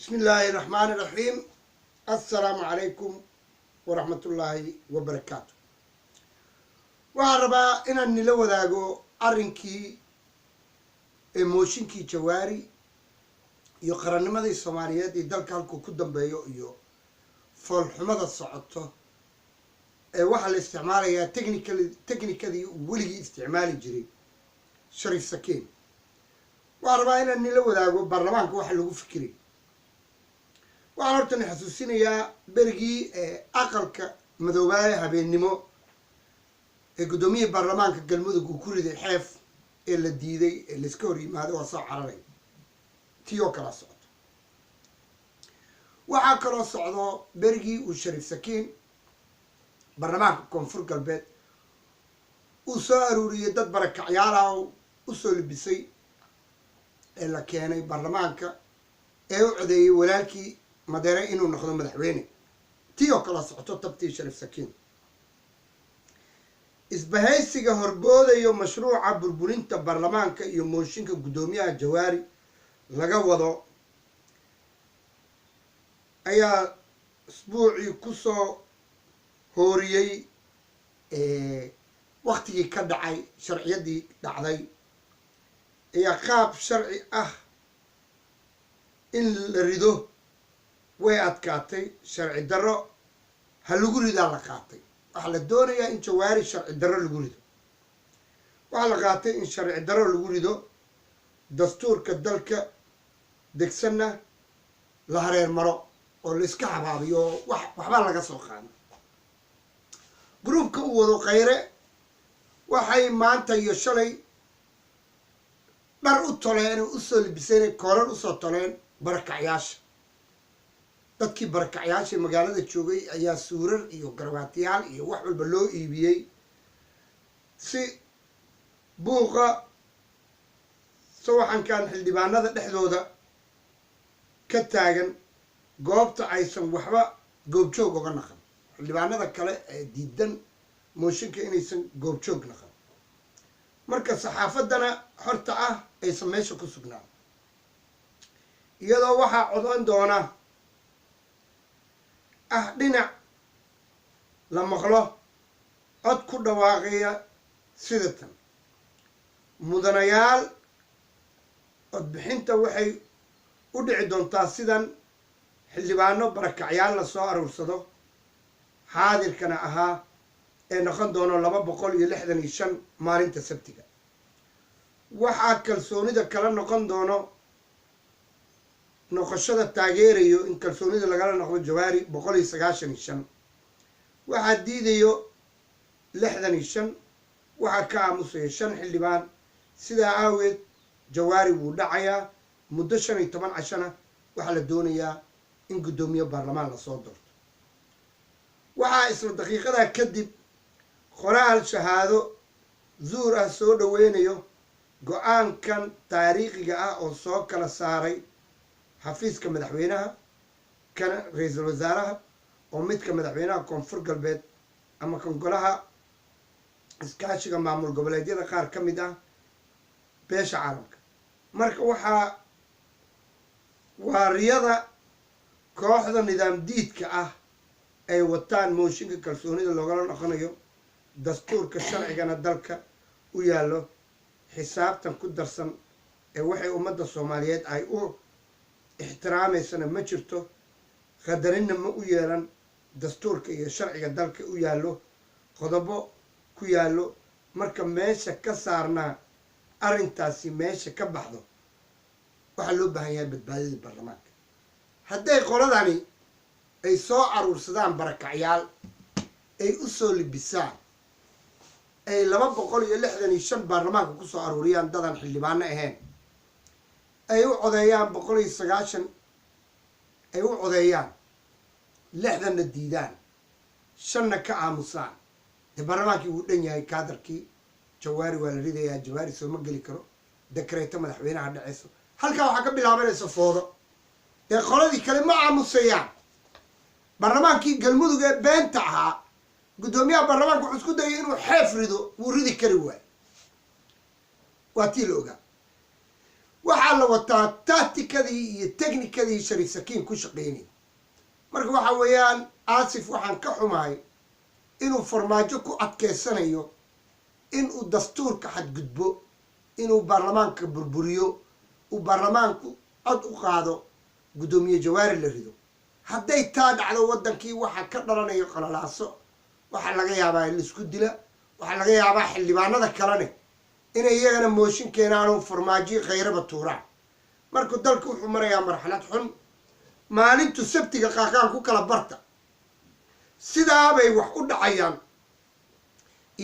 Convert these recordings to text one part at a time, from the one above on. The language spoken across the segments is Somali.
بسم الله الرحمن الرحيم. السلام عليكم ورحمة الله وبركاته. وعربا إن النلو ذاقو أرنكي موشنكي جواري يقرن ماذا الصوماليات يدل كالكو كدن بيو فالحمد الصعطة واحد الاستعمال هي تكنيكالي ولي استعمالي جري شريف سكين. وعربا إن النلو ذاقو برلمانك واحد لغو فكري waxaan horta xasuusinayaa berigii aqalka madoobaaya habeenimo ee gudoomiyaha baarlamaanka galmudug uu ku riday xeef ee la diiday ee la iska hor yimaaday oo soo cararay tiyo kala socdo waxaa kaloo socdo berigii uu shariif sakiin baarlamaanka koonfur galbeed uu soo aruuriyay dad barakacyaal ah oo u soo libisay ee la keenay baarlamaanka ee u codeeyay walaalkii مديرة إنه نخدم مدحويني تيو كلا سقطو تبتي شريف سكين إسبهايسيغا هربودا يو مشروع بربولينتا برلمانكا يو موشينكا قدوميها جواري لغا وضو أيا أسبوعي كسو هوريي وقتي كدعي شرعية دي دعدي أيا قاب شرعي إن الريدو way adkaatay sharci darro ha lagu ridaa la qaatay waxaa la doonayaa in jawaari sharci darro lagu rido waxaa la qaatay in sharci darro lagu rido dastuurka dalka degsanna la hareer maro oo la iska habaabiyo waxba laga soo qaado gruubka u wado khayre waxay maanta iyo shalay dhar u toleen u soo libiseen koorar u soo toleen barakacyaasha dadkii barakacyaasha magaalada joogay ayaa suurar iyo garbaatiyaal iyo wax walba loo iibiyey si buuqa sawaxankan xildhibaanada dhexdooda ka taagan goobta aysan waxba goobjoog uga naqan xildhibaanada kale ee diidan mooshinka inaysan goobjoog naqan marka saxaafaddana horta ah aysan meesha ku sugnaan iyadoo waxaa codan doona dhinac la maqlo cod ku dhawaaqaya sidatan mudanayaal codbixinta waxay u dhici doontaa sidan xildhibaano barakacyaal la soo aruursado xaadirkana ahaa ee noqon doono 265 maalinta sabtiga waxaa kalsoonida kala noqon doono noqoshada taageerayo in kalsoonida lagala noqdo jawaari 195 waxaa diidayo 65 waxaa ka aamusaya 5 xildhibaan sidaa aaweed jawaari wuu dhacayaa muddo 15 cashana waxaa la doonayaa in gudoomiye baarlamaan lasoo doorto waxaa isla daqiiqadaa kadib qoraal shahaado zuur ah soo dhaweynayo go-aankan taariikhiga ah oo soo kala saaray xafiiska madaxweynaha kana ra-iisul wasaaraha oo midka madaxweynaha koonfur galbeed ama kan golaha iskaashiga maamul goboleedyada qaar ka mid ah beesha caalamka marka waxaa waariyada kooxda nidaam diidka ah ay wataan mooshinka kalsoonida loogala noqonayo dastuurka sharcigana dalka u yaallo xisaabtan ku darsan ee waxay ummadda soomaaliyeed ay u ixtiraameysana ma jirto qadarinna ma u yeelan dastuurka iyo sharciga dalka u yaallo qodobo ku yaallo marka meesha ka saarnaa arrintaasi meesha ka baxdo waxaa loo baahan yahay badbaadida baarlamaanka hadday qoladani ay soo aruursadaan barakacyaal ay u soo libisaan ay 265 baarlamaanka ku soo aruuriyaan dadan xildhibaano ahayn ay u codeeyaan 190 ay u codeeyaan 60na diidaan 5na ka aamusaan dee baarlamaankii wuu dhan yahay kaadarkii jawaari waa la ridayaa jawaari soo ma geli karo dekreeto madaxweynaha dhaceyso halkaa waxaa ka bilaabanaysa foodo dee qoladii kale ma aamusayaan baarlamaankii galmudug ee beenta ahaa gudoomiyaha baarlamaanka wuxuu isku dayay inuu xeef rido wuu ridi kari waayo waa tii la ogaa waxaa la wataa tacticadii iyo technicadii Shariif Sakiin ku shaqeynay marka waxa weeyaan aasif waxaan ka xumahay inuu farmaajo ku adkeysanayo inuu dastuurka xadgudbo inuu baarlamaanka burburiyo uu baarlamaanku cod u qaado gudoomiye Jawaari la rido hadday taa dhacdo wadankii waxa ka dhalanayo qalalaaso waxa laga yaabaa in isku dila waxa laga yaabaa xildhibaanada kalene inay iyagana mooshin keenaan farmaajo khayraba tuuraan markuu dalku wuxuu marayaa marxalad xun maalintu sabtiga qaaqaan ku kala barta sidaa bay wax u dhacayaan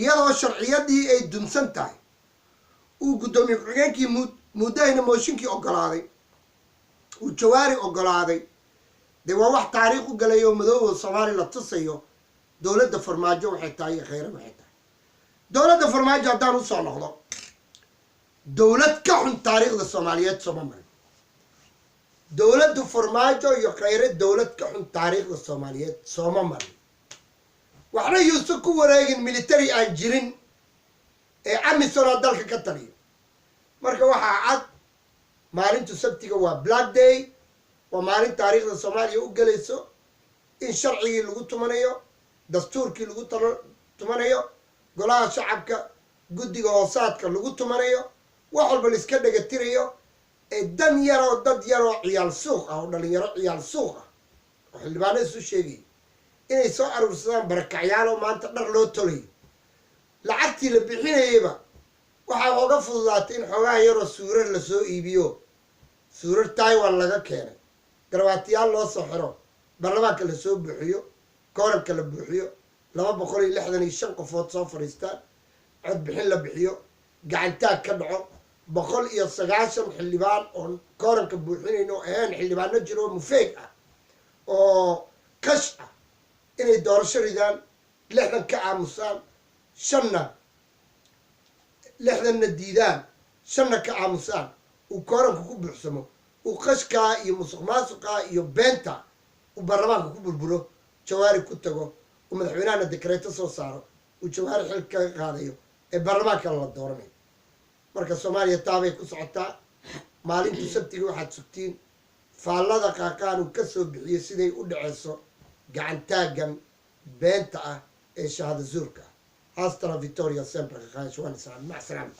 iyadoo sharciyadii ay dunsan tahay uu gudoomiye ku-xigeenkii muddayna mooshinkii ogolaaday uu Jawaari ogolaaday de waa wax taariikh u galay oo madoow Soomaali la tusayo dawladda farmaajo waxay tahay khayra waxay tahay dawladda farmaajo haddaan u soo noqdo dawlad ka xun taariikhda Soomaaliyeed Soomaaliya dawladda farmaajo iyo khayra dawlad ka xun taariikhda Soomaaliyeed Soomaaliya waxna yuusuf ku wareegin military aan jirin ee amisona dalka ka taliyo marka waxa cad maalintu sabtiga waa black day waa maalin taariikhda Soomaaliya u galayso in sharcigii lagu tumanayo dastuurkii lagu tumanayo golaha shacabka guddiga hoosaadka lagu tumanayo wax walba la iska dhagatirayo ee dan yar oo dad yar oo ciyaal suuq ah oo dhalinyaro ciyaal suuq ah oo xildhibaano isu sheegay inay soo aruursadaan barakacyaal oo maanta dhar loo tolayo lacagtii la bixinayayba waxaa uga fududaatay in xoogaa yaroo suurar la soo iibiyo suurar Taiwan laga keenay garwaatiyaal loo soo xiro baarlamaanka la soo buuxiyo kooranka la buuxiyo 265 qofood soo fariistaan cod bixin la bixiyo gacantaag ka dhaco 190 xildhibaan oo kooranka buuxinayno aan xildhibaano jiro mufeeg ah oo kash ah inay doorasho ridaan 60 ka aamusaan 60 diidaan 5 ka aamusaan uu kooranka ku buuxsamo uu qashka iyo musuqmaasuqa iyo beenta uu baarlamaanka ku burburo Jawaari ku tago uu madaxweynaha dekreeto soo saaro uu Jawaari xil ka qaadayo ee baarlamaanka la dooranayo marka Soomaaliya taabay ku socotaa maalintu sabtiga waxaad sugtiin faallada qaaqaan uu ka soo bixiyay siday u dhaceyso gacantaagan beenta ah ee shahada zuurka hasta la Victoria sempre qaash waan salaam